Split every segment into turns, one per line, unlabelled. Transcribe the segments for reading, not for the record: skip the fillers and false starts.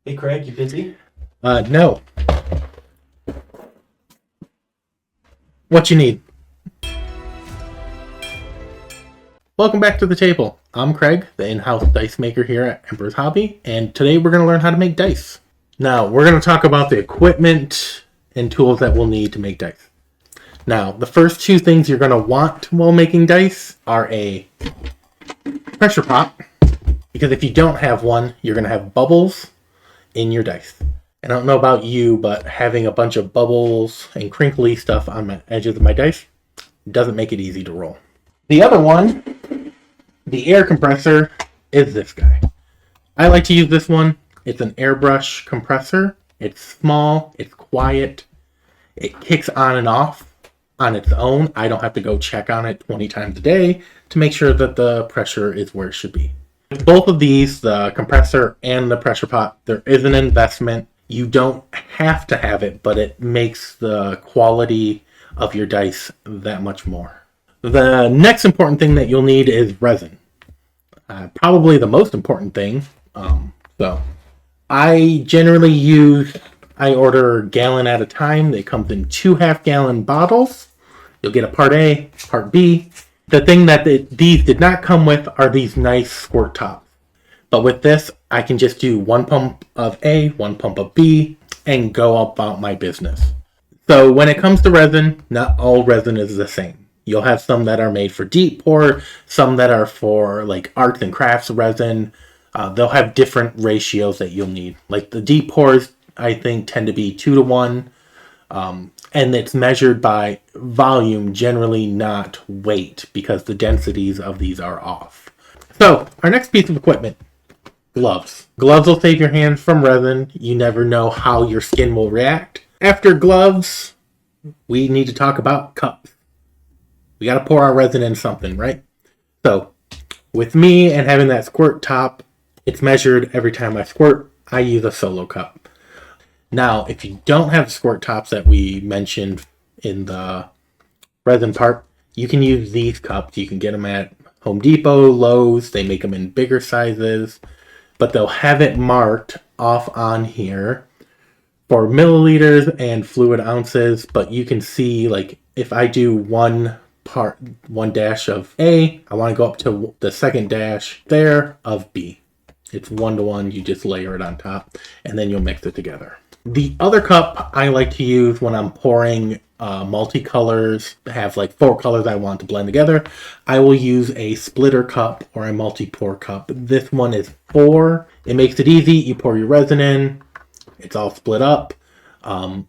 Hey Craig, you busy?
No. What you need? Welcome back to the table. I'm Craig, the in-house dice maker here at Emperor's Hobby, and today we're going to learn how to make dice. Now, we're going to talk about the equipment and tools that we'll need to make dice. Now, the first two things you're going to want while making dice are a pressure pot, because if you don't have one, you're going to have bubbles in your dice. I don't know about you, but having a bunch of bubbles and crinkly stuff on the edges of my dice doesn't make it easy to roll. The other one, the air compressor, is this guy. I like to use this one. It's an airbrush compressor. It's small, it's quiet, it kicks on and off on its own. I don't have to go check on it 20 times a day to make sure that the pressure is where it should be. With both of these, the compressor and the pressure pot, there is an investment. You don't have to have it, but it makes the quality of your dice that much more. The next important thing that you'll need is resin. Probably the most important thing. So I generally order a gallon at a time. It comes in 2 half-gallon bottles. You'll get a part A, part B. The thing that these did not come with are these nice squirt tops. But with this, I can just do 1 pump of A, 1 pump of B, and go about my business. So when it comes to resin, not all resin is the same. You'll have some that are made for deep pour, some that are for like arts and crafts resin. They'll have different ratios that you'll need. Like the deep pours, I think, tend to be 2 to 1. And it's measured by volume, generally not weight, because the densities of these are off. So our next piece of equipment, gloves. Gloves will save your hands from resin. You never know how your skin will react. After gloves, we need to talk about cups. We got to pour our resin in something, right? So with me and having that squirt top, it's measured every time I squirt. I use a solo cup. Now, if you don't have the squirt tops that we mentioned in the resin part, you can use these cups. You can get them at Home Depot, Lowe's. They make them in bigger sizes, but they'll have it marked off on here for milliliters and fluid ounces. But you can see, like, if I do one dash of A, I want to go up to the second dash there of B. It's 1 to 1. You just layer it on top, and then you'll mix it together. The other cup I like to use when I'm pouring multicolors, have like 4 colors I want to blend together, I will use a splitter cup or a multi-pour cup. This one is 4. It makes it easy. You pour your resin in. It's all split up. I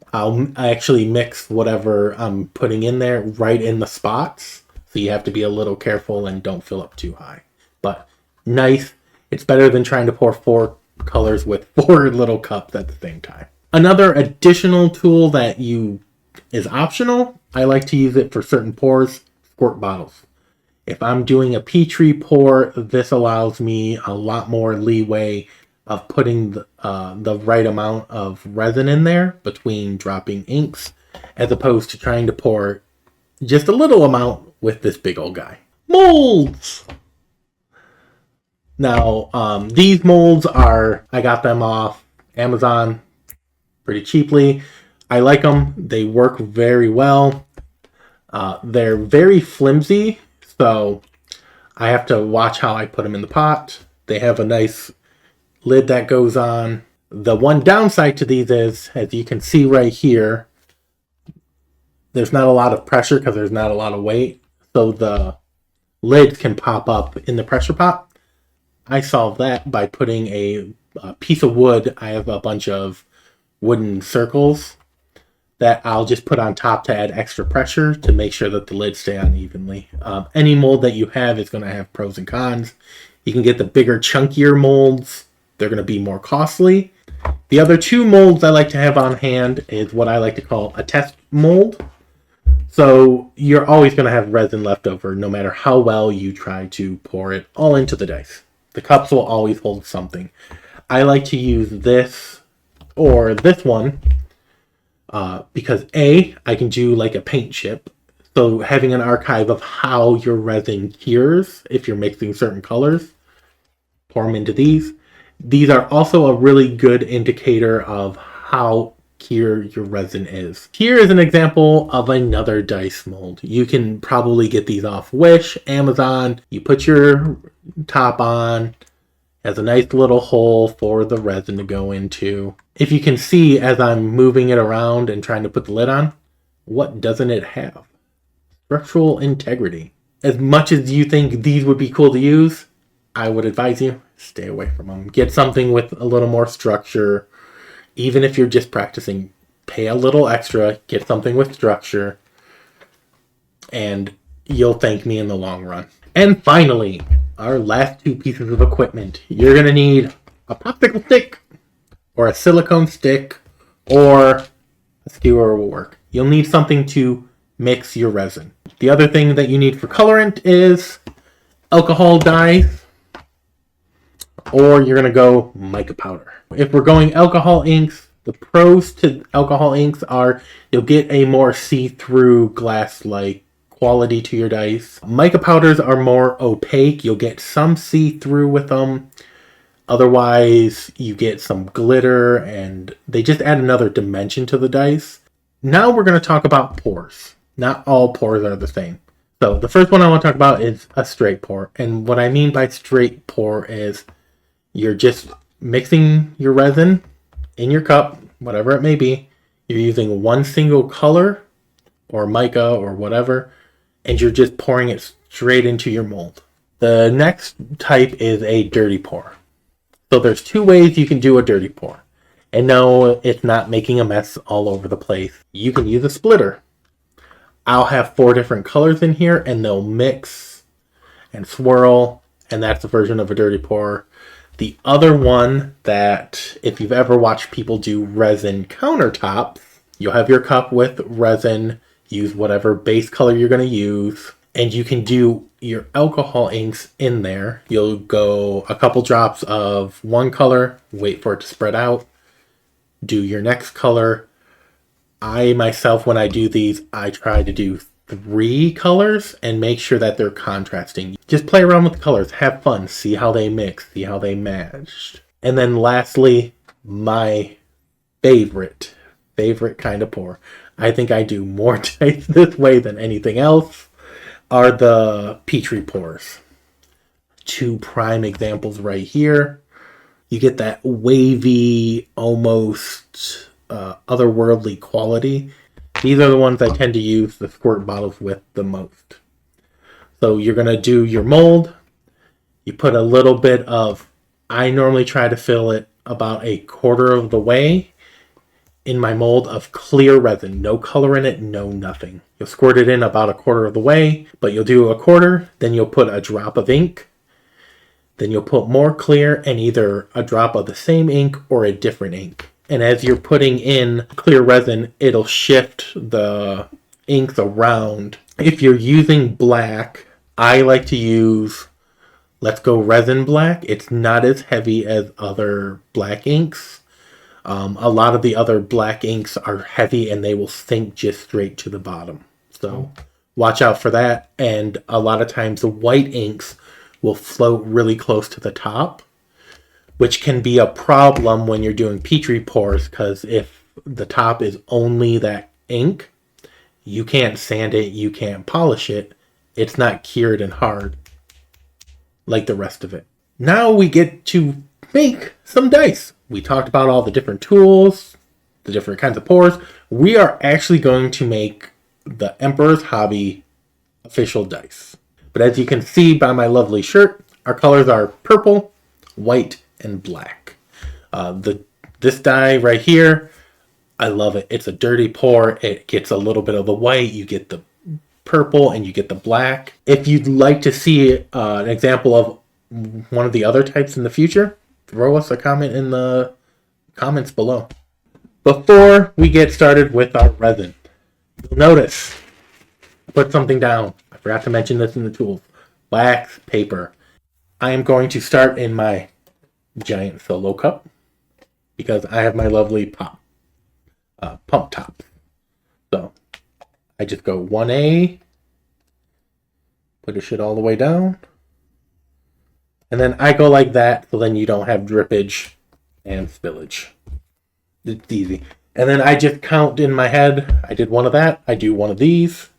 actually mix whatever I'm putting in there right in the spots. So you have to be a little careful and don't fill up too high. But nice. It's better than trying to pour 4 colors with 4 little cups at the same time. Another additional tool that is optional, I like to use it for certain pours, squirt bottles. If I'm doing a Petri pour, this allows me a lot more leeway of putting the right amount of resin in there between dropping inks, as opposed to trying to pour just a little amount with this big old guy. Molds! Now, these molds I got them off Amazon pretty cheaply. I like them. They work very well. They're very flimsy, so I have to watch how I put them in the pot. They have a nice lid that goes on. The one downside to these is, as you can see right here, there's not a lot of pressure because there's not a lot of weight, so the lids can pop up in the pressure pot. I solved that by putting a piece of wood. I have a bunch of wooden circles that I'll just put on top to add extra pressure to make sure that the lids stay on evenly. Any mold that you have is going to have pros and cons. You can get the bigger, chunkier molds. They're going to be more costly. The other 2 molds I like to have on hand is what I like to call a test mold. So you're always going to have resin left over no matter how well you try to pour it all into the dice. The cups will always hold something. I like to use this or this one because A, I can do like a paint chip. So having an archive of how your resin cures if you're mixing certain colors, pour them into these. These are also a really good indicator of how cure your resin is. Here is an example of another dice mold. You can probably get these off Wish, Amazon. You put your top on, has a nice little hole for the resin to go into. If you can see as I'm moving it around and trying to put the lid on, what doesn't it have? Structural integrity. As much as you think these would be cool to use, I would advise you, stay away from them. Get something with a little more structure. Even if you're just practicing, pay a little extra, get something with structure, and you'll thank me in the long run. And finally, our last two pieces of equipment. You're going to need a popsicle stick, or a silicone stick, or a skewer will work. You'll need something to mix your resin. The other thing that you need for colorant is alcohol dyes, or you're going to go mica powder. If we're going alcohol inks, the pros to alcohol inks are you'll get a more see-through glass-like quality to your dice. Mica powders are more opaque. You'll get some see-through with them. Otherwise, you get some glitter, and they just add another dimension to the dice. Now we're going to talk about pours. Not all pours are the same. So the first one I want to talk about is a straight pour. And what I mean by straight pour is you're just mixing your resin in your cup, whatever it may be. You're using one single color or mica or whatever, and you're just pouring it straight into your mold. The next type is a dirty pour. So there's two ways you can do a dirty pour. And no, it's not making a mess all over the place. You can use a splitter. I'll have 4 different colors in here, and they'll mix and swirl, and that's the version of a dirty pour. The other one that, if you've ever watched people do resin countertops, you'll have your cup with resin, use whatever base color you're going to use, and you can do your alcohol inks in there. You'll go a couple drops of one color, wait for it to spread out, do your next color. I myself, when I do these, I try to do 3 colors and make sure that they're contrasting. Just play around with the colors, have fun, see how they mix, see how they match. And then lastly, my favorite kind of pour, I think I do more dice this way than anything else, are the Petri pours. 2 prime examples right here. You get that wavy, almost otherworldly quality. These are the ones I tend to use the squirt bottles with the most. So you're going to do your mold. You put a little bit of, I normally try to fill it about a quarter of the way in my mold of clear resin. No color in it, no nothing. You'll squirt it in about a quarter of the way, but you'll do a quarter, then you'll put a drop of ink. Then you'll put more clear and either a drop of the same ink or a different ink. And as you're putting in clear resin, it'll shift the inks around. If you're using black, I like to use Let's Go Resin Black. It's not as heavy as other black inks. A lot of the other black inks are heavy and they will sink just straight to the bottom. So watch out for that. And a lot of times the white inks will float really close to the top, which can be a problem when you're doing Petri pours, because if the top is only that ink, you can't sand it, you can't polish it. It's not cured and hard like the rest of it. Now we get to make some dice. We talked about all the different tools, the different kinds of pours. We are actually going to make the Emperor's Hobby official dice. But as you can see by my lovely shirt, our colors are purple, white, and black. This die right here, I love it. It's a dirty pour. It gets a little bit of the white. You get the purple and you get the black. If you'd like to see an example of one of the other types in the future, throw us a comment in the comments below. Before we get started with our resin, you'll notice I put something down. I forgot to mention this in the tools. Wax paper. I am going to start in my giant solo cup because I have my lovely pump top. So I just go 1A, put the shit all the way down, And then I go like that, so then you don't have drippage and spillage. It's easy. And then I just count in my head. I did one of that. I do one of these.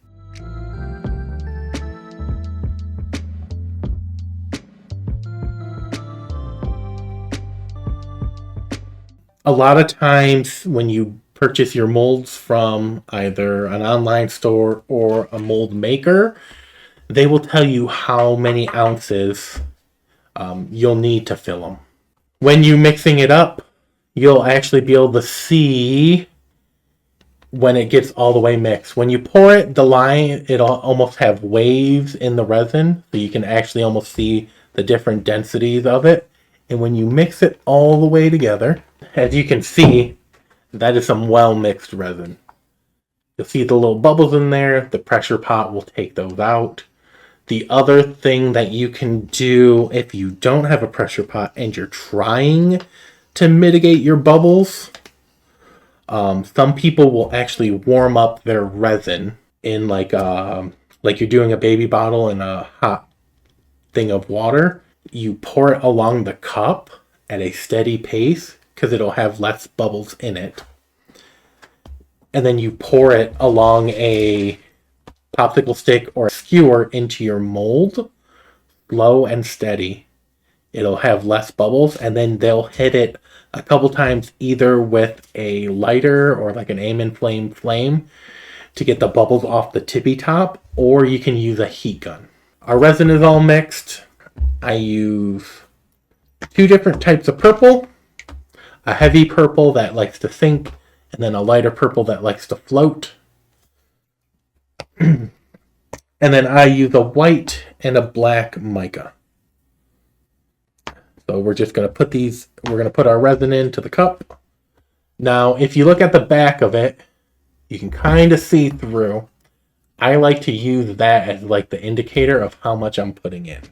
A lot of times when you purchase your molds from either an online store or a mold maker, they will tell you how many ounces you'll need to fill them. When you're mixing it up, you'll actually be able to see when it gets all the way mixed. When you pour it, the line, it'll almost have waves in the resin, so you can actually almost see the different densities of it. And when you mix it all the way together, as you can see, that is some well-mixed resin. You'll see the little bubbles in there. The pressure pot will take those out. The other thing that you can do if you don't have a pressure pot and you're trying to mitigate your bubbles, some people will actually warm up their resin in like you're doing a baby bottle in a hot thing of water. You pour it along the cup at a steady pace because it'll have less bubbles in it. And then you pour it along a popsicle stick or a skewer into your mold, slow and steady. It'll have less bubbles, and then they'll hit it a couple times either with a lighter or like an aim and flame to get the bubbles off the tippy top, or you can use a heat gun. Our resin is all mixed. I use 2 different types of purple, a heavy purple that likes to sink, and then a lighter purple that likes to float. And then I use a white and a black mica. So we're just going to put we're going to put our resin into the cup. Now, if you look at the back of it, you can kind of see through. I like to use that as like the indicator of how much I'm putting in.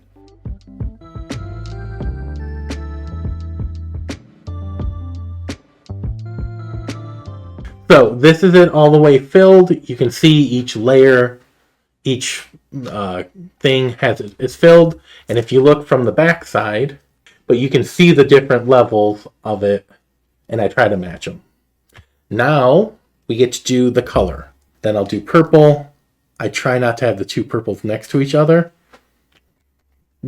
So this is it all the way filled. You can see each layer, each thing is filled. And if you look from the back side, but you can see the different levels of it, and I try to match them. Now we get to do the color. Then I'll do purple. I try not to have the 2 purples next to each other,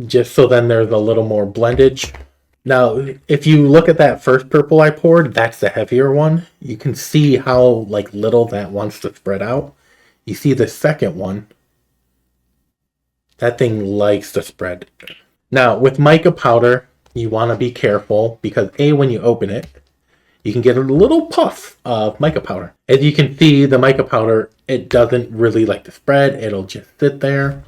just so then there's a little more blendage. Now, if you look at that first purple I poured, that's the heavier one. You can see how like little that wants to spread out. You see the second one, that thing likes to spread. Now, with mica powder, you want to be careful because when you open it, you can get a little puff of mica powder. As you can see, the mica powder, it doesn't really like to spread. It'll just sit there.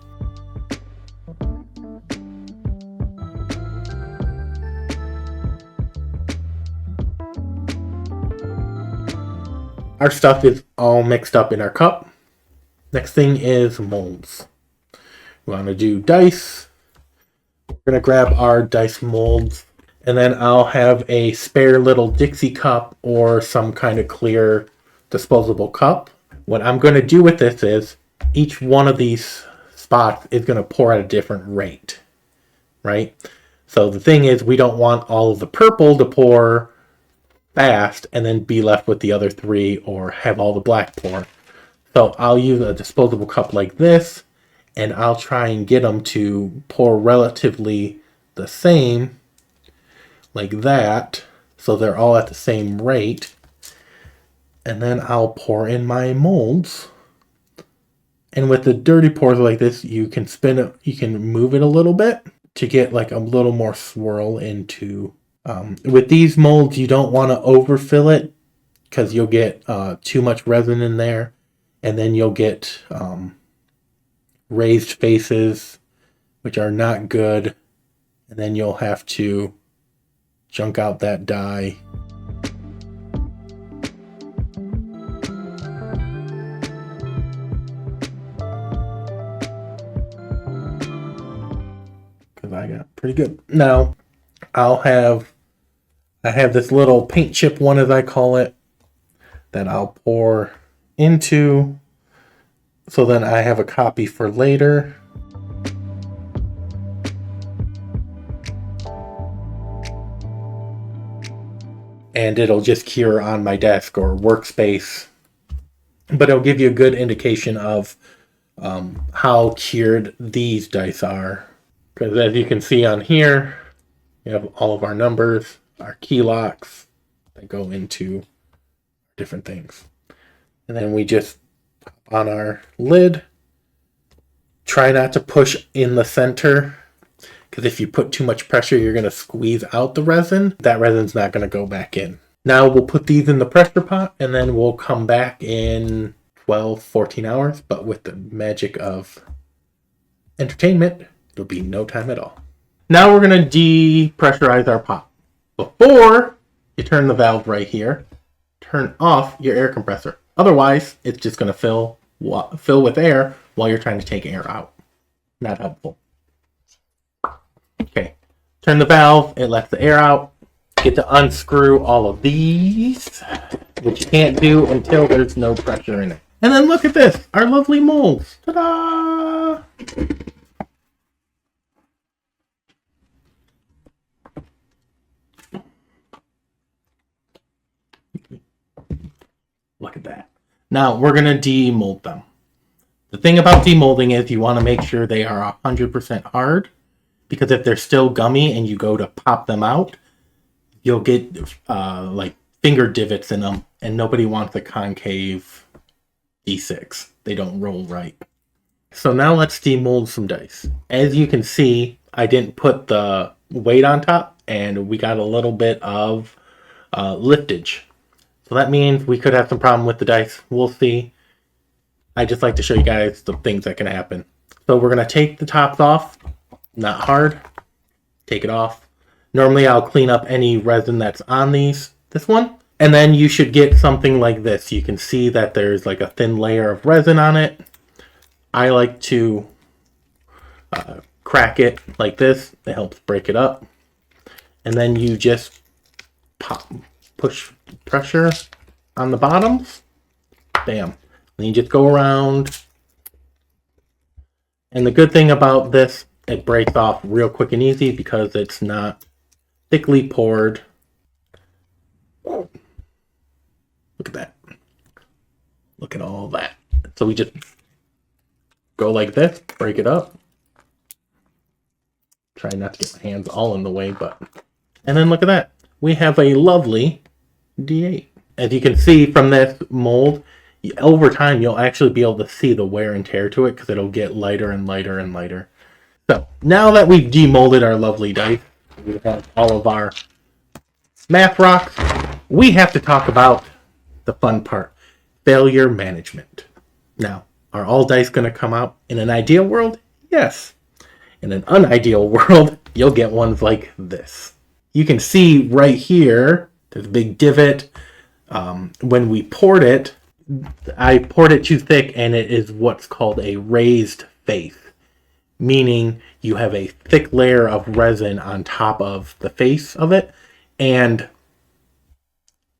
Our stuff is all mixed up in our cup. Next thing is molds. We want to do dice. We're going to grab our dice molds, and then I'll have a spare little Dixie cup or some kind of clear disposable cup. What I'm going to do with this is each one of these spots is going to pour at a different rate, right? So the thing is, we don't want all of the purple to pour fast and then be left with the other 3 or have all the black pour. So I'll use a disposable cup like this, and I'll try and get them to pour relatively the same, like that, so they're all at the same rate. And then I'll pour in my molds. And with the dirty pours like this, you can spin it, you can move it a little bit to get like a little more swirl into. With these molds, you don't want to overfill it because you'll get too much resin in there, and then you'll get raised faces, which are not good, and then you'll have to junk out that dye. Because I got pretty good. Now, I have this little paint chip one, as I call it, that I'll pour into, so then I have a copy for later. and it'll just cure on my desk or workspace. But it'll give you a good indication of how cured these dice are. Because as you can see on here, we have all of our numbers, our key locks that go into different things. And then we just pop on our lid. Try not to push in the center, because if you put too much pressure, you're going to squeeze out the resin. That resin's not going to go back in. Now we'll put these in the pressure pot, and then we'll come back in 12, 14 hours. But with the magic of entertainment, it'll be no time at all. Now we're going to depressurize our pot. Before you turn the valve right here, turn off your air compressor. Otherwise, it's just going to fill with air while you're trying to take air out. Not helpful. Okay, turn the valve, it lets the air out. Get to unscrew all of these, which you can't do until there's no pressure in it. And then look at this, our lovely molds. Ta-da! Look at that. Now we're going to demold them. The thing about demolding is you want to make sure they are 100% hard, because if they're still gummy and you go to pop them out, you'll get like finger divots in them, and nobody wants a concave D6. They don't roll right. So now let's demold some dice. As you can see, I didn't put the weight on top, and we got a little bit of liftage. So that means we could have some problem with the dice. We'll see. I just like to show you guys the things that can happen. So we're going to take the tops off. Not hard. Take it off. Normally I'll clean up any resin that's on this one. And then you should get something like this. You can see that there's like a thin layer of resin on it. I like to crack it like this. It helps break it up. And then you just push pressure on the bottoms. Bam. And you just go around. And the good thing about this, it breaks off real quick and easy because it's not thickly poured. Look at that. Look at all that. So we just go like this, break it up. Try not to get my hands all in the way, but... And then look at that. We have a lovely D8. As you can see from this mold, over time you'll actually be able to see the wear and tear to it because it'll get lighter and lighter and lighter. So now that we've demolded our lovely dice, we have all of our math rocks, we have to talk about the fun part, failure management. Now, are all dice going to come out in an ideal world? Yes. In an unideal world, you'll get ones like this. You can see right here, there's a big divot. When we poured it, I poured it too thick, and it is what's called a raised face, meaning you have a thick layer of resin on top of the face of it, and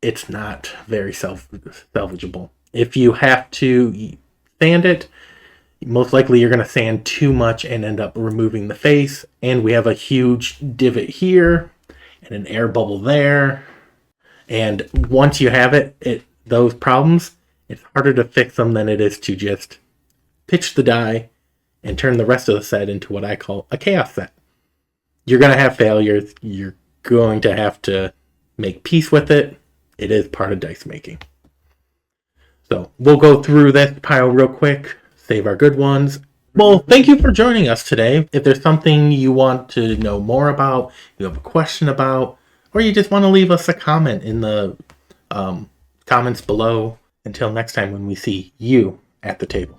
it's not very salvageable. If you have to sand it, most likely you're going to sand too much and end up removing the face, and we have a huge divot here and an air bubble there. And once you have those problems, it's harder to fix them than it is to just pitch the die and turn the rest of the set into what I call a chaos set. You're going to have failures. You're going to have to make peace with it. It is part of dice making. So we'll go through this pile real quick, save our good ones. Well, thank you for joining us today. If there's something you want to know more about, you have a question about, or you just want to leave us a comment in the comments below. Until next time when we see you at the table.